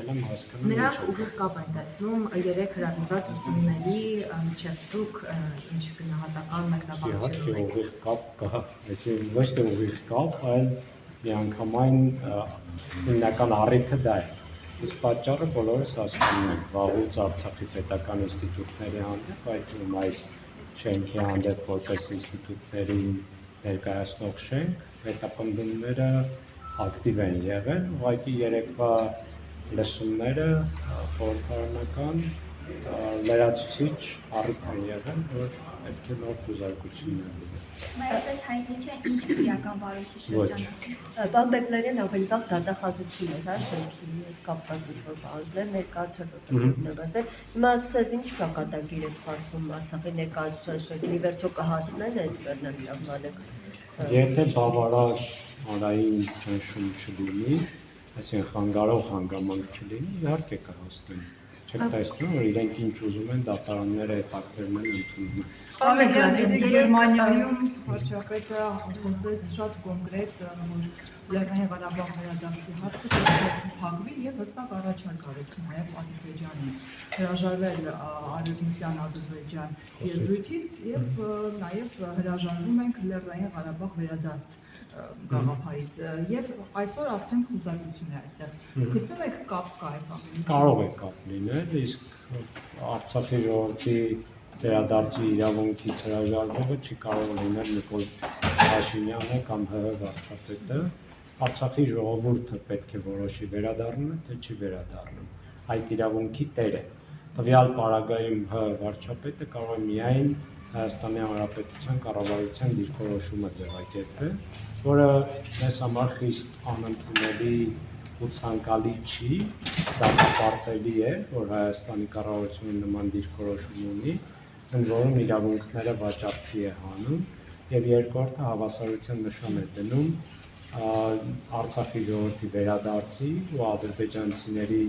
եկել եմ հասկանում։ Նրանք ուղիղ կապ են տեսնում 3 հրավիրված լսումների միջև դուք ինչ գնահատական մեկնաբանություն ունեք։ Ուղիղ կապ կա, այսինքն ոչ թե ուղիղ կապ, այլ միանգամայն հիմնական առիթը դա է։ Իսկ պատճառը բոլորս հասկանում ենք, վաղուց Արցախի պետական ինստիտուտների հանդեպ, այդ թվում այս շենքի հանդեպ որպես ինստիտուտների ներկայացնող շենք, հետապնդումները ակտիվ են եղել, ուղղակի երեկվա լսումները խորհրդարանական լրացուցիչ առիթ են եղել, որ պետք է նոր խուզարկություններ լինեն։ Բայց հայտնի չէ ինչ քրեական վարույթի շրջանակում։ Պարոն Բեկլարյան ավելի վաղ դատախազություն էր, շենքի հետ կապված ինչ-որ բանջներ ներկայացել, որտեղ հիմա ասած ինչ ճակատագիր է սպասվում Արցախի ներկայացության շենքի վերջո կհասնեն այդ վերնագրավանեք։ Եթե բավարար հանրային ճնշում չլինի, այսինքն խանգարող հանգամանք չլինի, իհարկե կհասնեն։ Չեք տեսնում, որ իրենք ինչ ուզում են դատարանները այդ ակտերն են ընդունում։ Գերմանիայում վարչապետը խոսեց շատ կոնկրետ, որ Լեռնային Ղարաբաղ վերադարձի հարցը պետք է փակվի եւ հստակ առաջարկ արեց նաեւ Ադրբեջանին հրաժարվել Արևմտյան Ադրբեջան եզրույթից եւ նաեւ հրաժարվում ենք Լեռնային Ղարաբաղ վերադարձ գաղափարից եւ այսօր արդեն խուզարկություն է այստեղ։ Գտնում եք կապ կա այս ամենի։ Կարող է կապ լինել, իսկ Արցախի ժողովրդի վերադարձի իրավունքից հրաժարվելը չի կարող լինել Նիկոլ Փաշինյանը կամ ՀՀ վարչապետը։ Արցախի ժողովուրդը պետք է որոշի վերադառնում է, թե չի վերադառնում։ Այդ իրավունքի տեր է։ Տվյալ պարագայում ՀՀ վարչապետը կարող է միայն Հայաստանի Հանրապետության կառավարության դիրքորոշումը ձևակերպել, որը մեզ համար խիստ անընդունելի ու ցանկալի չի, դատապարտելի է, որ Հայաստանի կառավարությունը նման դիրքորոշում ունի, ընդ որում իրավունքները վաճառքի է հանում, եւ երկրորդը հավասարության նշան է դնում Արցախի ժողովրդի վերադարձի ու ադրբեջանցիների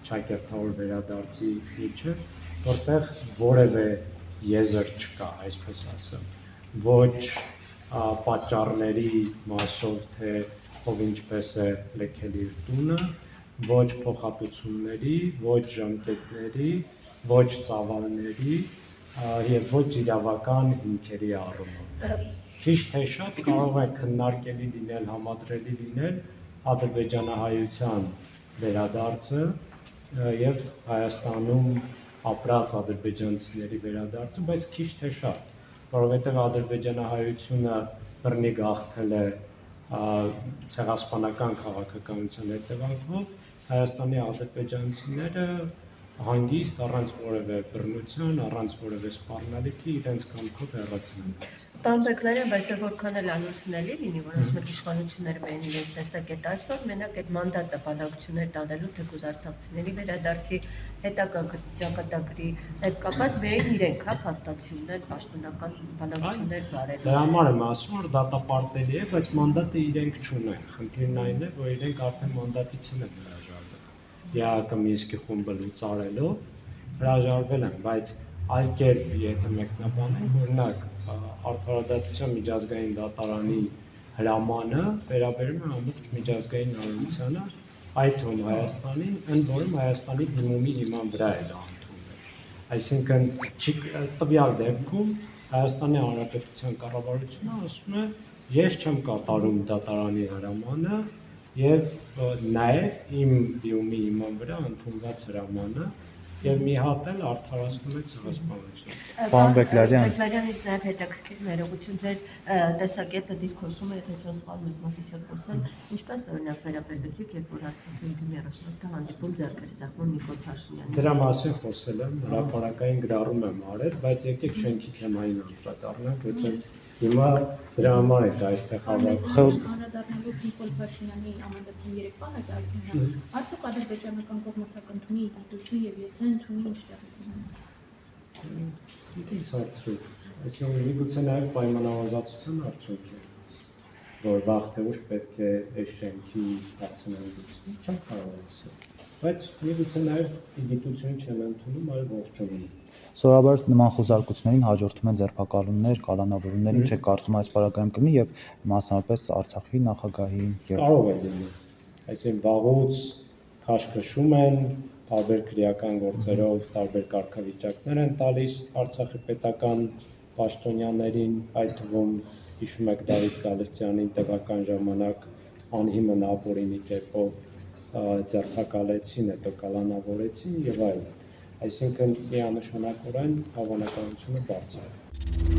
ճակերտավոր վերադարձի միջև, որտեղ որևէ եզր չկա, այսպես ասեմ, ոչ պատճառների մասով, թե ով ինչպես է լքել իր տունը, ոչ փոխհատուցումների, ոչ ժամկետների, ոչ ծավալների եւ ոչ իրավական հիմքերի առումով։ Քիչ թե շատ կարող է քննարկելի լինել, համադրելի լինել ադրբեջանահայության վերադարձը եւ Հայաստանում ապրած ադրբեջանցիների վերադարձը, բայց քիչ թե շատ, որովհետեւ ադրբեջանահայությունը բռնի գաղթել է ցեղասպանական քաղաքականության հետևանքով, Հայաստանի ադրբեջանցիները հանգիստ առանց որևէ բռնության, առանց որևէ սպառնալիքի իրենց կամքով հեռացել են։ Պարոն Բեկլարյան, բայց դեռ որքան էլ անընդունելի լինի, որ ասում եք իշխանությունները բերեն իրենց տեսակետ այսօր, մենակ այդ մանդատը բանակցություններ տանելու թեկուզ արցախցիների վերադարձի հետագա ճակատագրի հետ կապված բերեն իրենք, փաստացիություններ, պաշտոնական բանակցություններ բարել։ Դրա համար եմ ասում, որ դատապարտելի է, բայց մանդատը իրենք չունեն։ Խնդիրն այն է, որ իրենք արդեն մանդատից են հրաժարվել։ ԵԱՀԿ Մինսկի խումբը լուծարելով հրաժարվել են, բայց այլ կերպ եթե մեկնաբանենք, օրինակ Արդարադատության միջազգային դատարանի հրամանը վերաբերում է ամբողջ միջազգային հանրությանը, այդ թվում Հայաստանին, ընդ որում Հայաստանի դիմումի հիման վրա է դա ընդունվել։ Այսինքն տվյալ դեպքում Հայաստանի Հանրապետության կառավարությունը ասում է, ես չեմ կատարում դատարանի հրամանը եւ նաեւ իմ դիմումի հիման վրա ընդունված հրամանը եւ մի հատ էլ արդարացնում է ցեղասպանությունը։ Պարոն Բեկլարյանից նաև հետաքրքիր ներողություն, ձեր տեսակետը դիրքորոշումը, եթե չեմ սխալվում, ես մասի չեք խոսել, ինչպես օրինակ վերաբերվեցիք, երբ որ Արցախի ինքնի առաջնորդը հանդիպում ձեռք էր սեղմում Նիկոլ Փաշինյանին։ Դրա մասին խոսել եմ, հրապարակային գրառում եմ արել, բայց եկեք շենքի թեմային անդրադառնանք, եթե հիմա դրա համար է դա այստեղ հավաքվել։ Անդրադառնալով Նիկոլ Փաշինյանի ամենատուն երեկվա հայտարարությունը, արդյոք ադրբեջանական կողմը սա կընդունի դիտություն եւ եթե ընդունի ինչ տեղի կունենա։ Ինչ արդյոք, այսինքն միգուցե նաև պայմանավորվածության արդյունք է, որ վաղ թե ուշ պետք է այս շենքի հարցնանգություն, չեմ կարող ասել, բայց միգուցե նաև դիտություն չեն ընդունում, այլ ողջունում։ Սովորաբար նման խոզարկություններին հաջորդում են ձերբակալումներ, կալանավորումներ, ինչ է կարծում այս պարագայում կլինի եւ մասնավորապես Արցախի նախագահի Կարող է լինել, այսինքն վաղուց քաշքշում են, տարբեր քրեական գործերով տարբեր կարգավիճակներ են տալիս Արցախի պետական պաշտոնյաներին, այդ թվում հիշում եք Դավիթ Գալստյանին տևական ժամանակ անհիմն ապօրինի կերպով ձերբակալեցին, հետո կալանավորեցին եւ այլն։ Այսինքն միանշանակորեն հավանականությունը բարձր է։